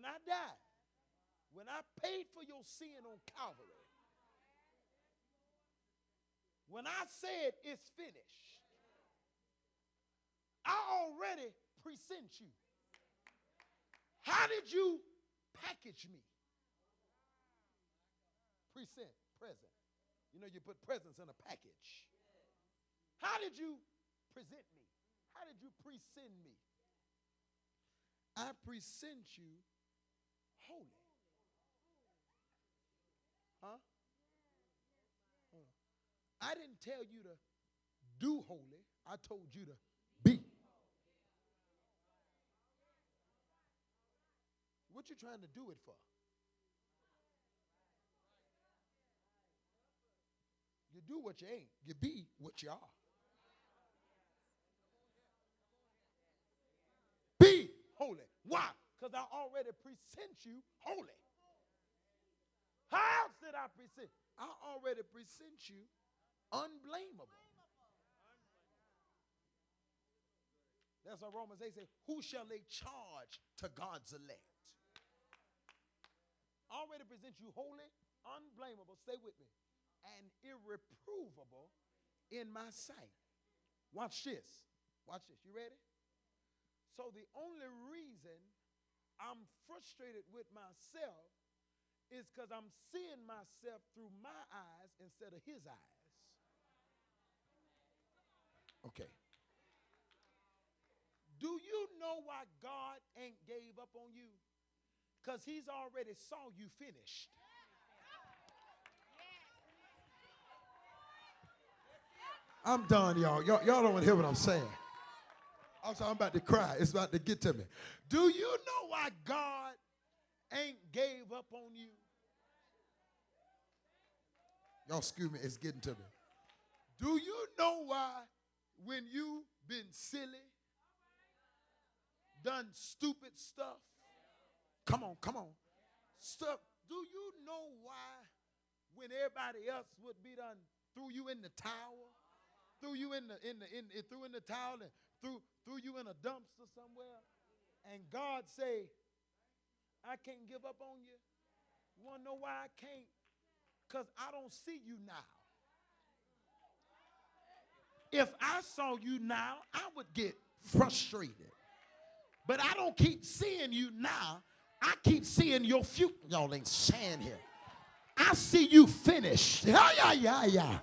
when I died, when I paid for your sin on Calvary, when I said it's finished, I already present you. How did you package me? Present, present. You know, you put presents in a package. How did you present me? How did you present me? I present you holy. Huh? I didn't tell you to do holy. I told you to be. What you trying to do it for? You do what you ain't. You be what you are. Be holy. Why? Because I already present you holy. How else did I present? I already present you unblameable. That's what Romans 8 says. Who shall lay charge to God's elect? Already present you holy, unblameable. Stay with me. And irreprovable in my sight. Watch this. Watch this. You ready? So the only reason I'm frustrated with myself is because I'm seeing myself through my eyes instead of his eyes. Okay. Do you know why God ain't gave up on you? Because he's already saw you finished. I'm done, y'all. Y'all don't want to hear what I'm saying. I'm about to cry. It's about to get to me. Do you know why God ain't gave up on you? Y'all, excuse me, it's getting to me. Do you know why when you been silly, done stupid stuff? Come on. Stuff. Do you know why when everybody else would be done threw you in the towel? Threw you in the towel and threw you in a dumpster somewhere, and God say, I can't give up on you. You want to know why I can't? Because I don't see you now. If I saw you now, I would get frustrated. But I don't keep seeing you now. I keep seeing your future. Y'all ain't saying here. I see you finished. Yeah.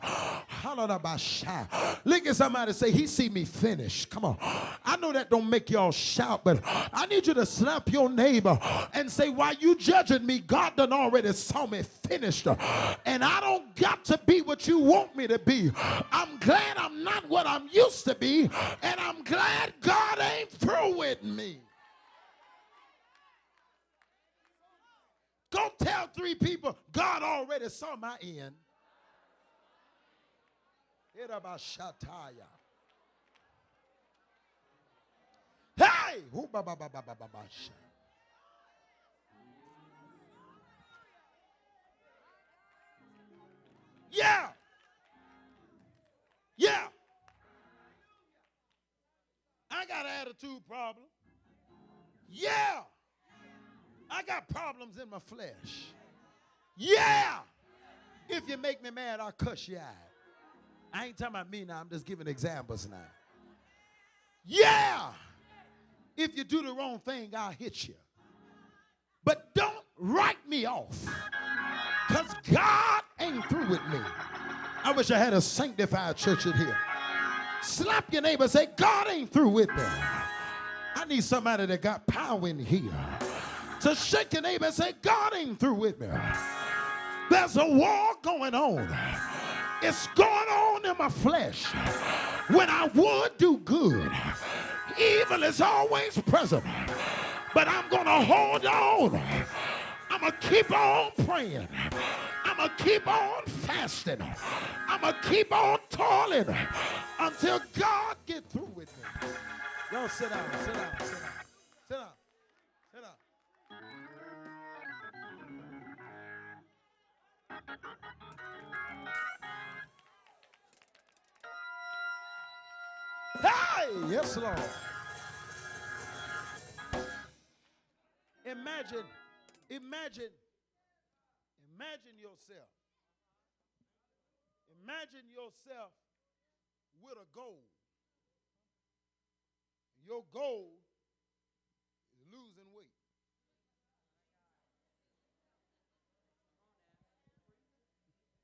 Look at somebody say, he see me finished. Come on. I know that don't make y'all shout, but I need you to slap your neighbor and say, why you judging me? God done already saw me finished. And I don't got to be what you want me to be. I'm glad I'm not what I'm used to be. And I'm glad God ain't through with me. Go tell 3 people, God already saw my end. Hey! Yeah! I got an attitude problem. Yeah! I got problems in my flesh. Yeah! If you make me mad, I'll cuss you out. I ain't talking about me now. I'm just giving examples now. Yeah! If you do the wrong thing, I'll hit you. But don't write me off. Because God ain't through with me. I wish I had a sanctified church in here. Slap your neighbor and say, God ain't through with me. I need somebody that got power in here. So shake your neighbor and say, God ain't through with me. There's a war going on. It's going on in my flesh. When I would do good, evil is always present. But I'm going to hold on. I'm going to keep on praying. I'm going to keep on fasting. I'm going to keep on toiling until God gets through with me. Y'all sit down. Hey, yes, Lord. Imagine, imagine, imagine yourself. Imagine yourself with a goal. Your goal is losing weight.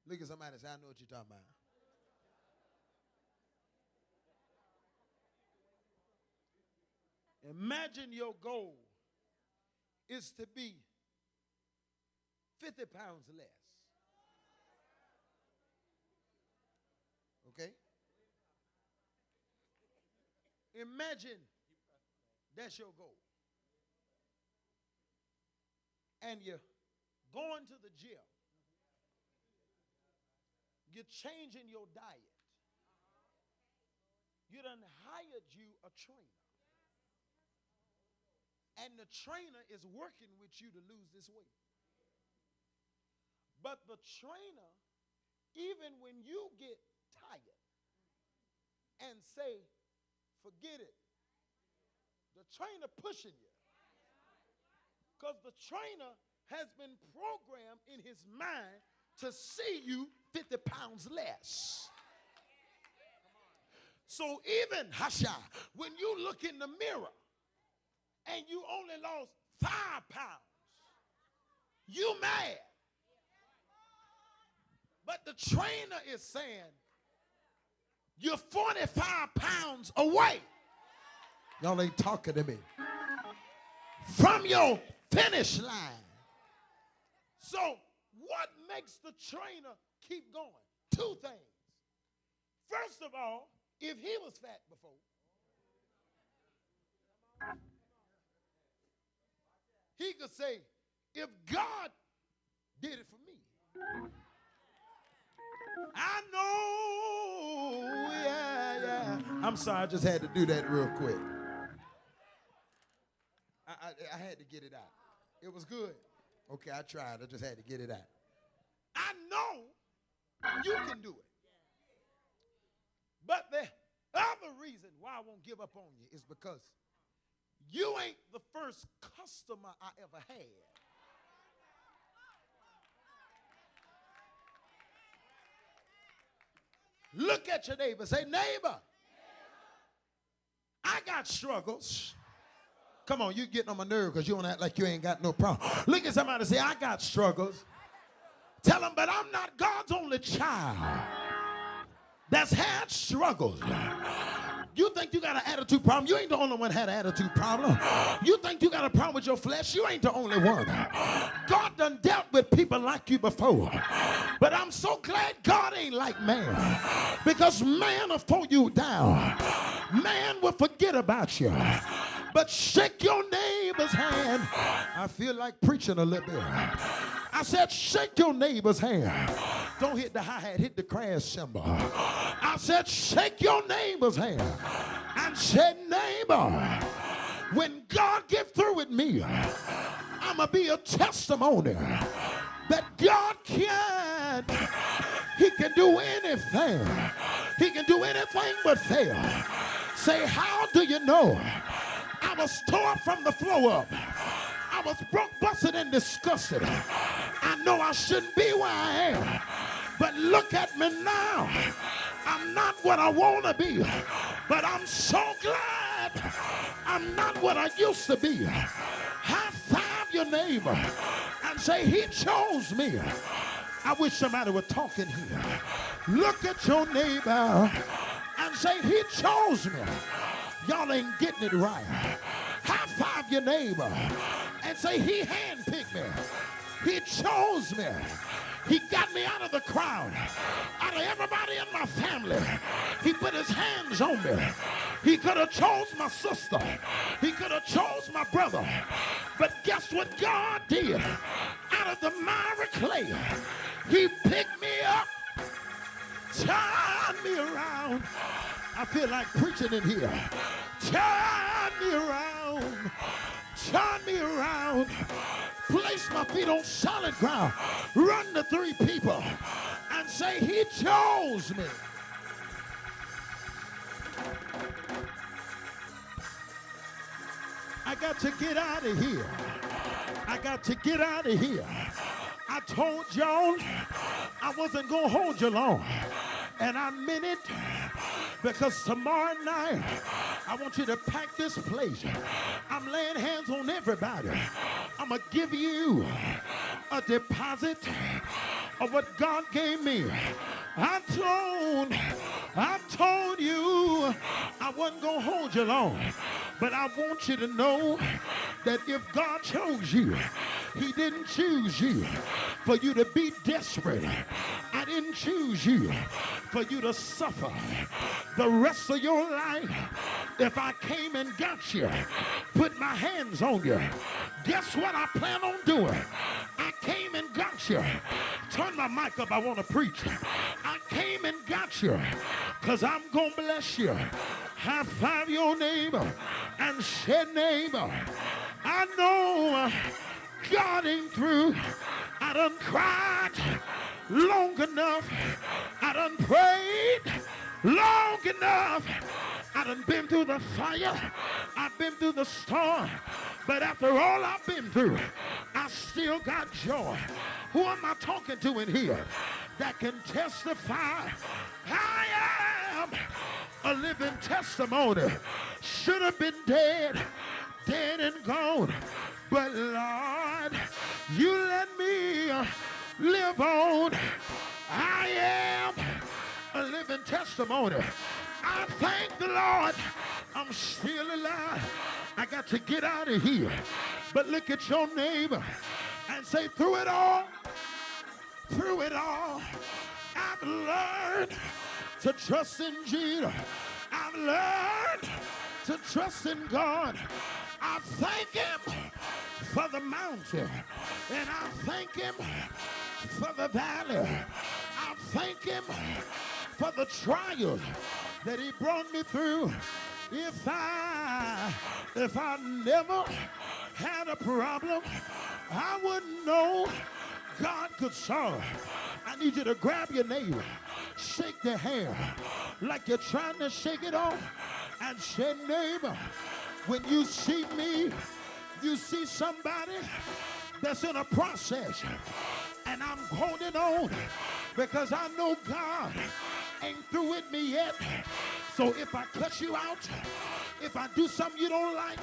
Look at somebody and say, I know what you're talking about. Imagine your goal is to be 50 pounds less. Okay? Imagine that's your goal. And you're going to the gym. You're changing your diet. You done hired you a trainer. And the trainer is working with you to lose this weight. But the trainer, even when you get tired and say, forget it, the trainer pushing you. Because the trainer has been programmed in his mind to see you 50 pounds less. So even, Hasha, when you look in the mirror and you only lost 5 pounds, you mad. But the trainer is saying, you're 45 pounds away. Y'all ain't talking to me. From your finish line. So what makes the trainer keep going? 2 things. First of all, if he was fat before, he could say, if God did it for me, I know, yeah. I'm sorry, I just had to do that real quick. I had to get it out. It was good. Okay, I tried. I just had to get it out. I know you can do it. But the other reason why I won't give up on you is because you ain't the first customer I ever had. Look at your neighbor. Say, neighbor, I got struggles. Come on, you getting on my nerve because you don't act like you ain't got no problem. Look at somebody and say, I got struggles. Tell them, but I'm not God's only child that's had struggles. You think you got an attitude problem? You ain't the only one had an attitude problem. You think you got a problem with your flesh? You ain't the only one. God done dealt with people like you before. But I'm so glad God ain't like man. Because man will throw you down. Man will forget about you. But shake your neighbor's hand. I feel like preaching a little bit. I said, shake your neighbor's hand. Don't hit the hi-hat, hit the crash cymbal. I said, shake your neighbor's hand. And said, neighbor, when God get through with me, I'm going to be a testimony that God can. He can do anything. He can do anything but fail. Say, how do you know? I was tore from the floor up. I was broke, busted, and disgusted. I know I shouldn't be where I am. But look at me now. I'm not what I want to be. But I'm so glad I'm not what I used to be. High five your neighbor and say, he chose me. I wish somebody were talking here. Look at your neighbor and say, he chose me. Y'all ain't getting it right. High five your neighbor and say, he handpicked me. He chose me. He got me out of the crowd, out of everybody in my family. He put his hands on me. He could have chose my sister. He could have chose my brother. But guess what God did? Out of the miry clay, he picked me up, turned me around. I feel like preaching in here. Turn me around. Turn me around. Place my feet on solid ground. Run to 3 people and say, he chose me. I got to get out of here. got to get out of here. I told y'all I wasn't going to hold you long. And I meant it, because tomorrow night I want you to pack this place. I'm laying hands on everybody. I'm going to give you a deposit of what God gave me. I told you I wasn't going to hold you long. But I want you to know that if God chose you, he didn't choose you for you to be desperate. I didn't choose you for you to suffer the rest of your life. If I came and got you, put my hands on you, guess what I plan on doing? I came and got you. Turn my mic up, I want to preach. I came and got you because I'm going to bless you. High five your neighbor and say, neighbor, I know God ain't through. I done cried long enough. I done prayed long enough. I done been through the fire. I've been through the storm. But after all I've been through, I still got joy. Who am I talking to in here that can testify? I am a living testimony. Should have been dead and gone. But Lord, you let me live on. I am a living testimony. I thank the Lord I'm still alive. I got to get out of here. But look at your neighbor and say, through it all, I've learned to trust in Jesus. I've learned to trust in God. I thank him for the mountain, and I thank him for the valley. I thank him for the trials that he brought me through. If I never had a problem, I wouldn't know God could solve. I need you to grab your neighbor, shake their hand like you're trying to shake it off, and say, neighbor, when you see me, you see somebody that's in a process, and I'm holding on because I know God ain't through with me yet. So if I cuss you out, if I do something you don't like,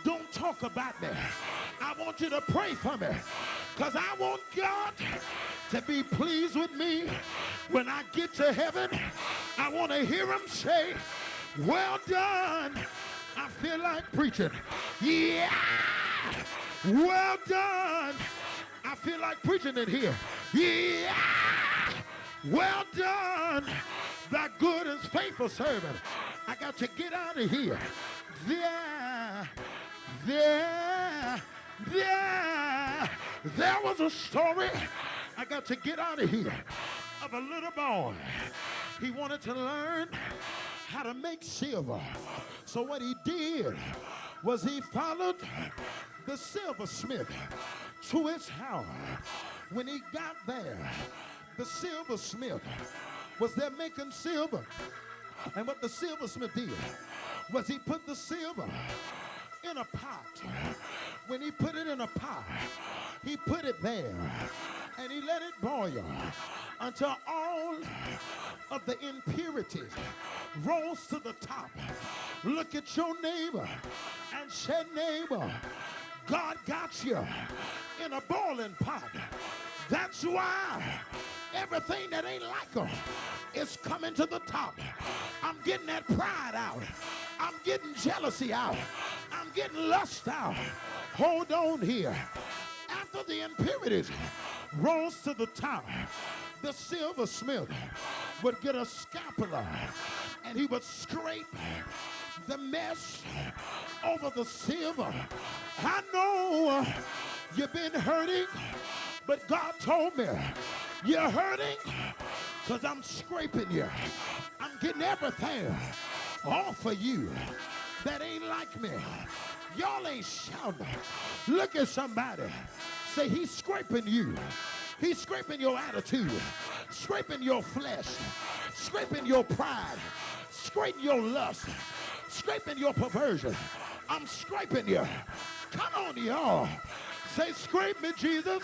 don't talk about me. I want you to pray for me, because I want God to be pleased with me. When I get to heaven, I want to hear him say, well done. I feel like preaching. Yeah. Well done. I feel like preaching in here. Yeah. Well done, thy good and faithful servant. I got to get out of here. There was a story. I got to get out of here of a little boy. He wanted to learn how to make silver. So what he did was he followed the silversmith to his house. When he got there, the silversmith was there making silver. And what the silversmith did was he put the silver in a pot. When he put it in a pot, he put it there and he let it boil until all of the impurities rose to the top. Look at your neighbor and say, neighbor, God got you in a boiling pot. That's why everything that ain't like him is coming to the top. I'm getting that pride out. I'm getting jealousy out. I'm getting lust out. Hold on here. After the impurities rose to the top, the silversmith would get a scapula and he would scrape the mess over the silver. I know you've been hurting, but God told me you're hurting because I'm scraping you. I'm getting everything off of you that ain't like me. Y'all ain't shouting. Look at somebody. Say, he's scraping you. He's scraping your attitude, scraping your flesh, scraping your pride, scraping your lust, scraping your perversion. I'm scraping you. Come on, y'all. Say, scrape me, Jesus.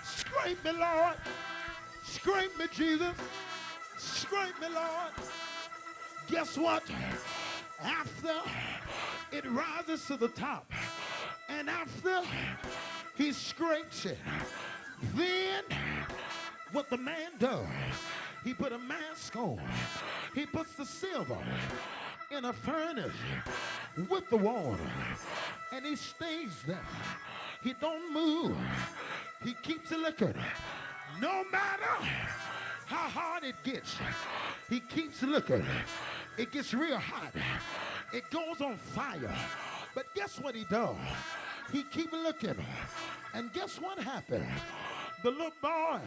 Scrape me, Lord. Scrape me, Jesus. Scrape me, Lord. Guess what? After it rises to the top, and after he scrapes it, then what the man does, he put a mask on. He puts the silver in a furnace with the water, and he stays there. He don't move. He keeps it liquid. No matter how hard it gets, he keeps looking. It gets real hot. It goes on fire. But guess what he does? He keep looking. And guess what happened? The little boy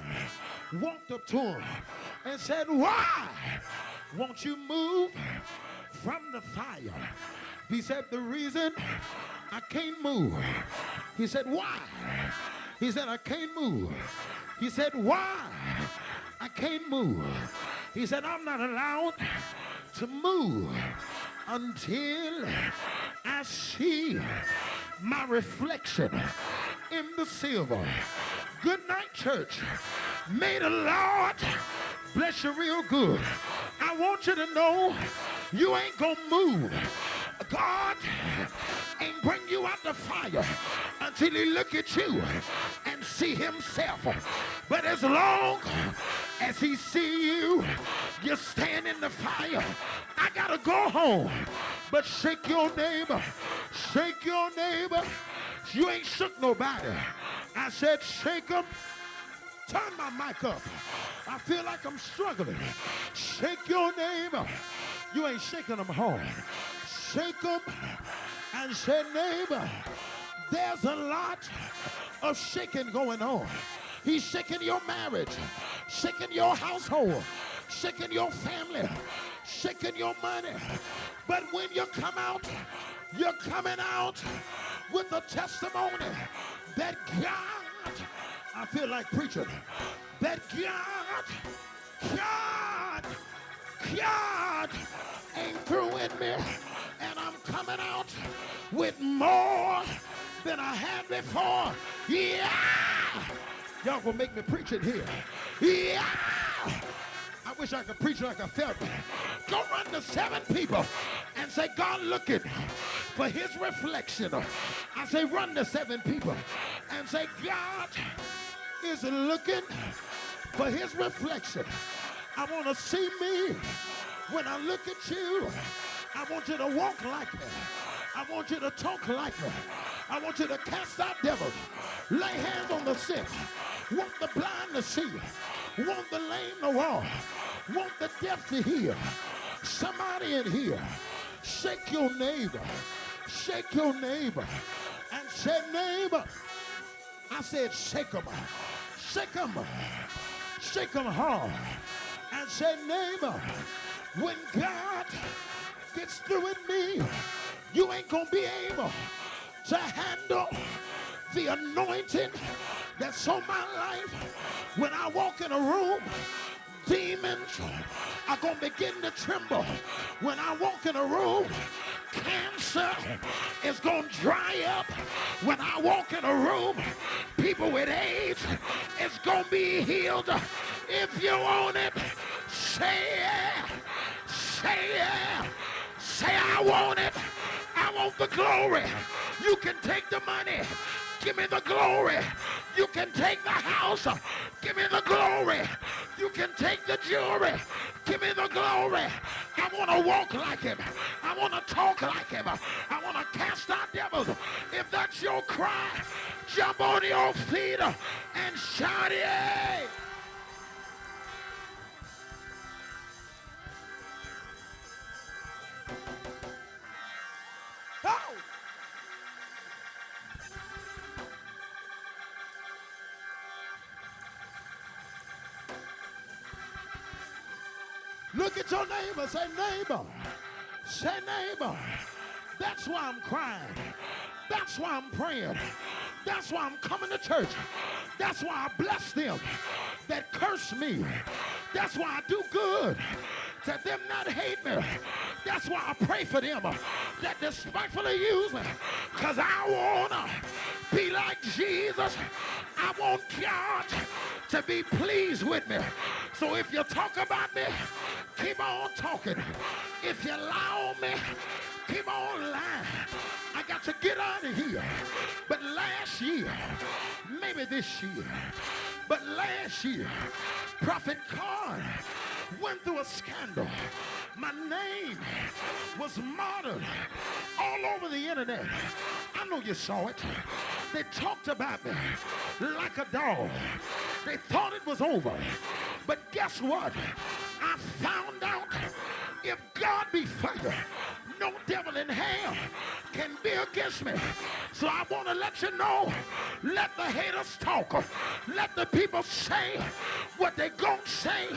walked up to him and said, why won't you move from the fire? He said, the reason I can't move. He said, why? He said, I can't move. He said, why? I can't move. He said, I'm not allowed to move until I see my reflection in the silver. Good night, church. May the Lord bless you real good. I want you to know you ain't gonna move. God ain't bring you out the fire until he look at you and see himself. But as long as he see you, you stand in the fire. I gotta go home. But shake your neighbor. Shake your neighbor. You ain't shook nobody. I said shake them. Turn my mic up. I feel like I'm struggling. Shake your neighbor. You ain't shaking them hard. Shake them and say, neighbor, there's a lot of shaking going on. He's shaking your marriage, shaking your household, shaking your family, shaking your money. But when you come out, you're coming out with a testimony that God, I feel like preaching, that God ain't through with me, and I'm coming out with more than I had before. Yeah! Y'all gonna make me preach it here. Yeah! I wish I could preach like I felt. Go run to 7 people and say, God looking for his reflection. I say, run to 7 people and say, God is looking for his reflection. I want to see me when I look at you. I want you to walk like me. I want you to talk like me. I want you to cast out devils. Lay hands on the sick. Want the blind to see. Want the lame to walk. Want the deaf to hear. Somebody in here, shake your neighbor. Shake your neighbor. And say, neighbor. I said, shake them. Shake them. Shake them hard. And say, neighbor, when God gets through with me, you ain't gonna be able to handle the anointing that's on my life. When I walk in a room, demons are gonna begin to tremble. When I walk in a room, cancer is gonna dry up. When I walk in a room, people with AIDS is gonna be healed. If you want it, say yeah. Say yeah. Say I want it. I want the glory. You can take the money. Give me the glory. You can take the house. Give me the glory. You can take the jewelry. Give me the glory. I want to walk like him. I want to talk like him. I want to cast out devils. If that's your cry, jump on your feet and shout it. Oh! Look at your neighbor. Say, neighbor. Say, neighbor. That's why I'm crying. That's why I'm praying. That's why I'm coming to church. That's why I bless them that curse me. That's why I do good to them that hate me. That's why I pray for them that despitefully use me. Because I want be like Jesus. I want God to be pleased with me. So if you talk about me, keep on talking. If you lie on me, keep on lying. I got to get out of here. But last year, maybe this year, but last year, Prophet Carn went through a scandal. My name was modeled all over the internet. I know you saw it. They talked about me like a dog. They thought it was over. But guess what? I found out if God be for you, no devil in hell can be against me. So I want to let you know, let the haters talk. Let the people say what they gonna say,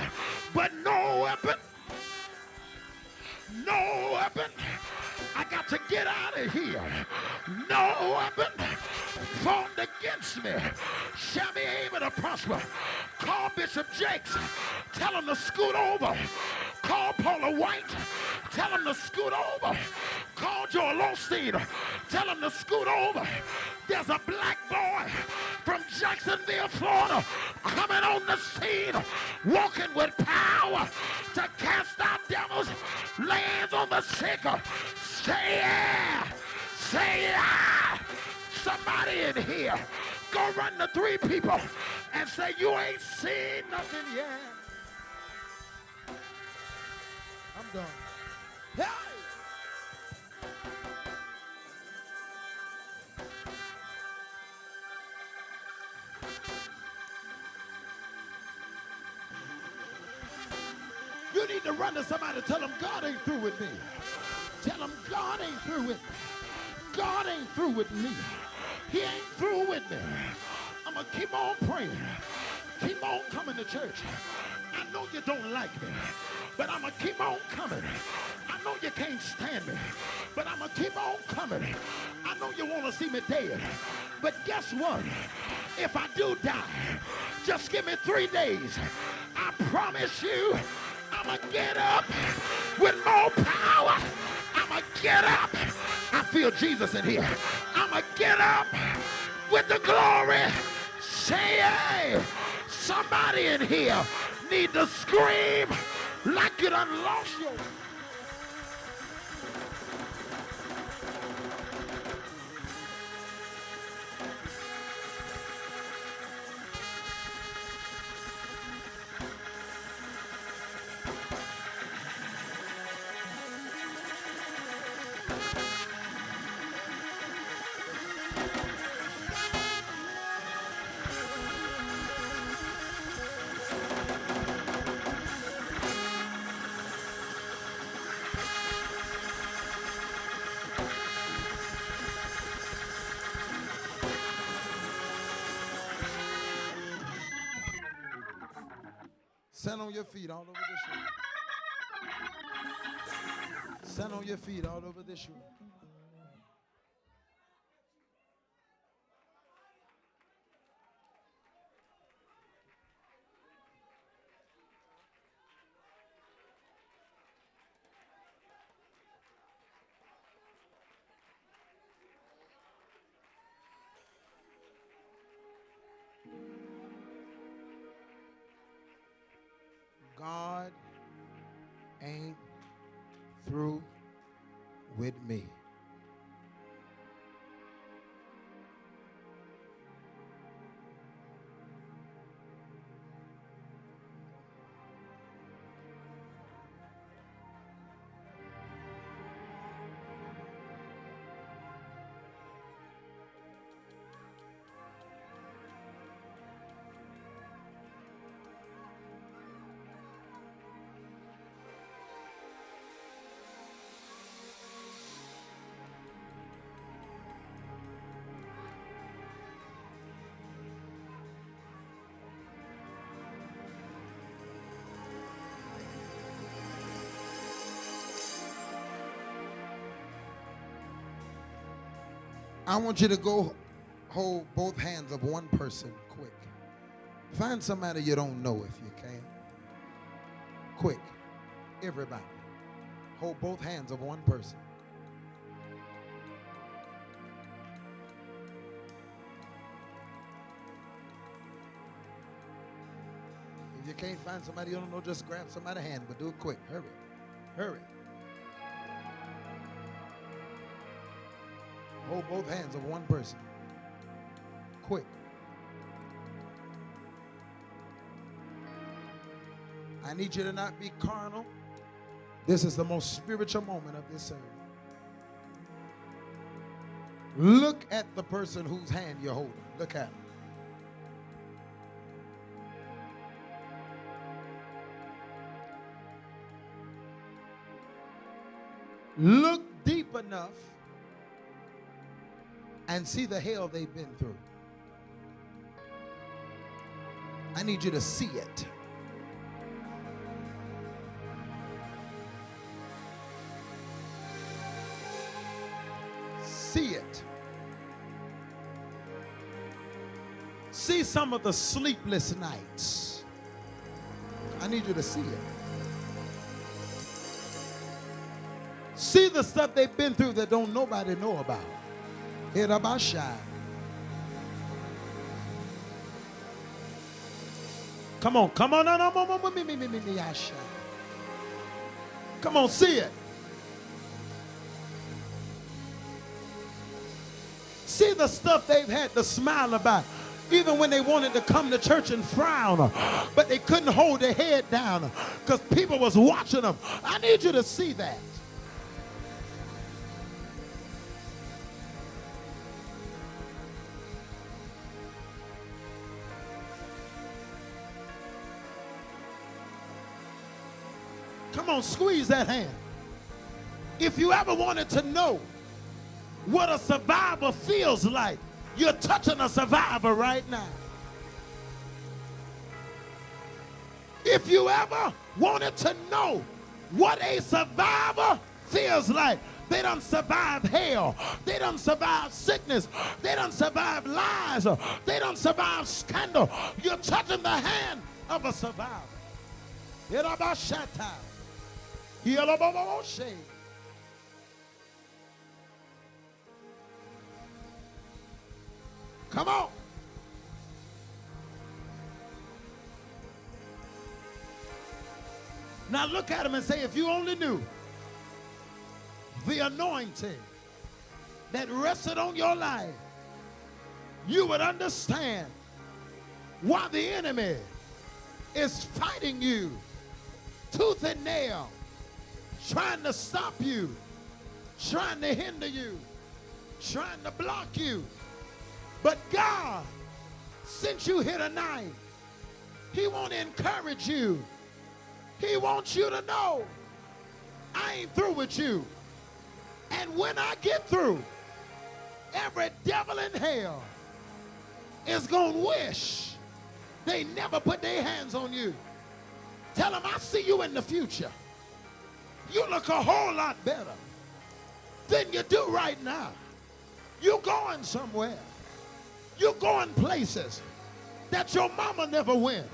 but no weapon, no weapon. I got to get out of here. No weapon formed against me shall be able to prosper. Call Bishop Jakes. Tell him to scoot over. Call Paula White. Tell him to scoot over. Call Joel Osteen. Tell him to scoot over. There's a black boy from Jacksonville, Florida, coming on the scene, walking with power to cast out devils, lay hands on the sick. Say yeah! Say yeah! Somebody in here, go run to 3 people and say, you ain't seen nothing yet. I'm done. Hey! You need to run to somebody and tell them God ain't through with me. Tell them God ain't through with me. God ain't through with me. He ain't through with me. I'm going to keep on praying. Keep on coming to church. I know you don't like me, but I'm going to keep on coming. I know you can't stand me, but I'm going to keep on coming. I know you want to see me dead, but guess what? If I do die, just give me 3 days. I promise you, I'm going to get up with more power. I'm going to get up. I feel Jesus in here. I'm going to get up with the glory. Say, hey, somebody in here need to scream like you done lost your... Stand on your feet all over this room. Stand on your feet all over this room. God ain't through with me. I want you to go hold both hands of one person quick. Find somebody you don't know if you can. Quick. Everybody. Hold both hands of one person. If you can't find somebody you don't know, just grab somebody's hand, but do it quick. Hurry. Hurry. Hold both hands of one person. Quick. I need you to not be carnal. This is the most spiritual moment of this service. Look at the person whose hand you're holding. Look at him. Look deep enough and see the hell they've been through. I need you to see it. See it. See some of the sleepless nights. I need you to see it. See the stuff they've been through that don't nobody know about. It about shine. Come on, come on, no, me, I shine. Come on, see it. See the stuff they've had to smile about. Even when they wanted to come to church and frown, but they couldn't hold their head down because people was watching them. I need you to see that. Come on, squeeze that hand. If you ever wanted to know what a survivor feels like, you're touching a survivor right now. If you ever wanted to know what a survivor feels like, they done survived hell, they done survived sickness, they done survived lies, they done survived scandal. You're touching the hand of a survivor. Come on. Now look at him and say, if you only knew the anointing that rested on your life, you would understand why the enemy is fighting you tooth and nail, trying to stop you, trying to hinder you, trying to block you. But God, since you here tonight, he want to encourage you. He wants you to know I ain't through with you. And when I get through, every devil in hell is going to wish they never put their hands on you. Tell them I see you in the future. You look a whole lot better than you do right now. You're going somewhere. You're going places that your mama never went,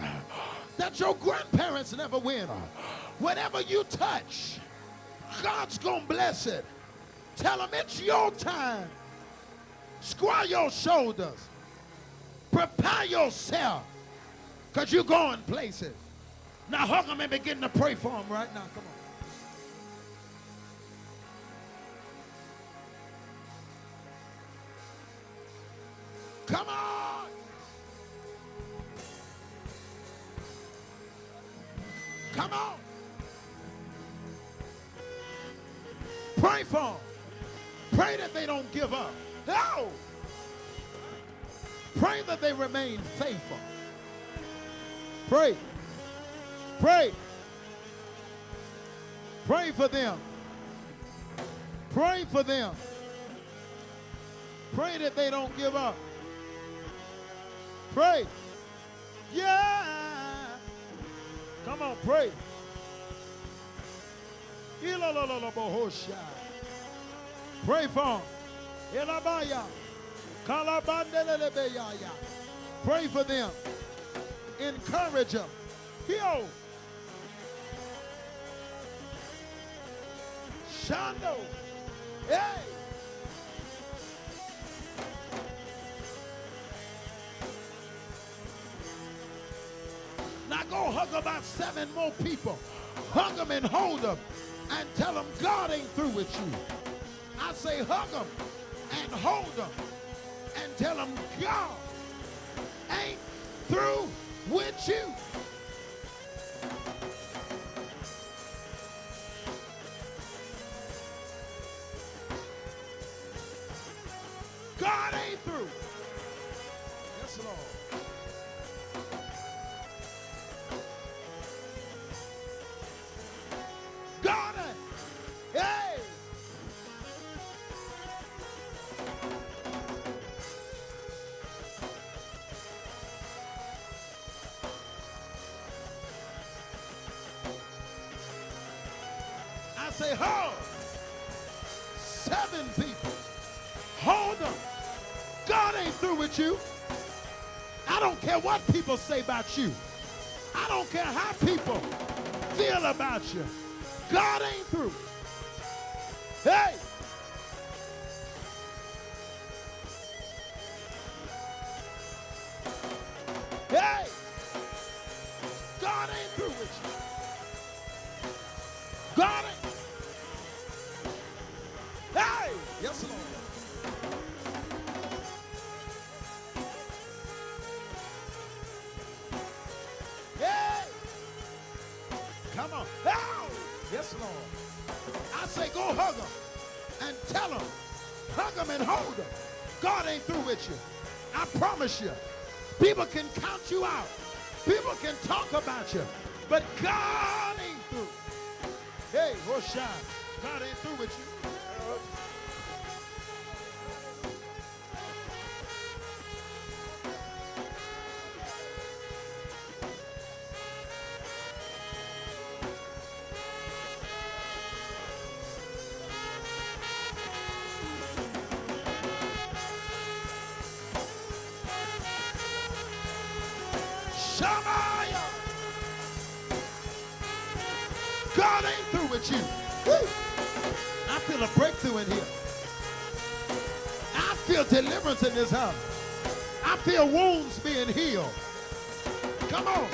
that your grandparents never went. Whatever you touch, God's going to bless it. Tell them it's your time. Square your shoulders. Prepare yourself, because you're going places. Now hug them and begin to pray for them right now. Come on. Come on. Come on. Pray for them. Pray that they don't give up. No. Pray that they remain faithful. Pray. Pray. Pray for them. Pray for them. Pray that they don't give up. Pray. Yeah. Come on, pray. Pray for them. Pray for them. Encourage them. Yo. Shando. Hey. Now go hug about 7 more people. Hug them and hold them and tell them God ain't through with you. I say hug them and hold them and tell them God ain't through with you. God ain't through. Yes, Lord. God ain't. Hey. I say, hold 7 people. Hold them. God ain't through with you. I don't care what people say about you. I don't care how people feel about you. God ain't through. Hey! Hey! God ain't through with you. God ain't. Hey! Yes, Lord. Hey! Come on. Oh! Yes, Lord. I say go hug them and tell them. Hug them and hold them. God ain't through with you. I promise you. People can count you out. People can talk about you. But God ain't through. Hey, Hoshai, God ain't through with you. Shamaya. God ain't through with you. Woo. I feel a breakthrough in here. I feel deliverance in this house. I feel wounds being healed. Come on.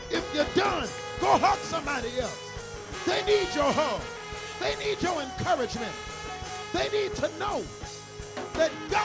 If you're done, go hug somebody else. They need your hug. They need your encouragement. They need to know that God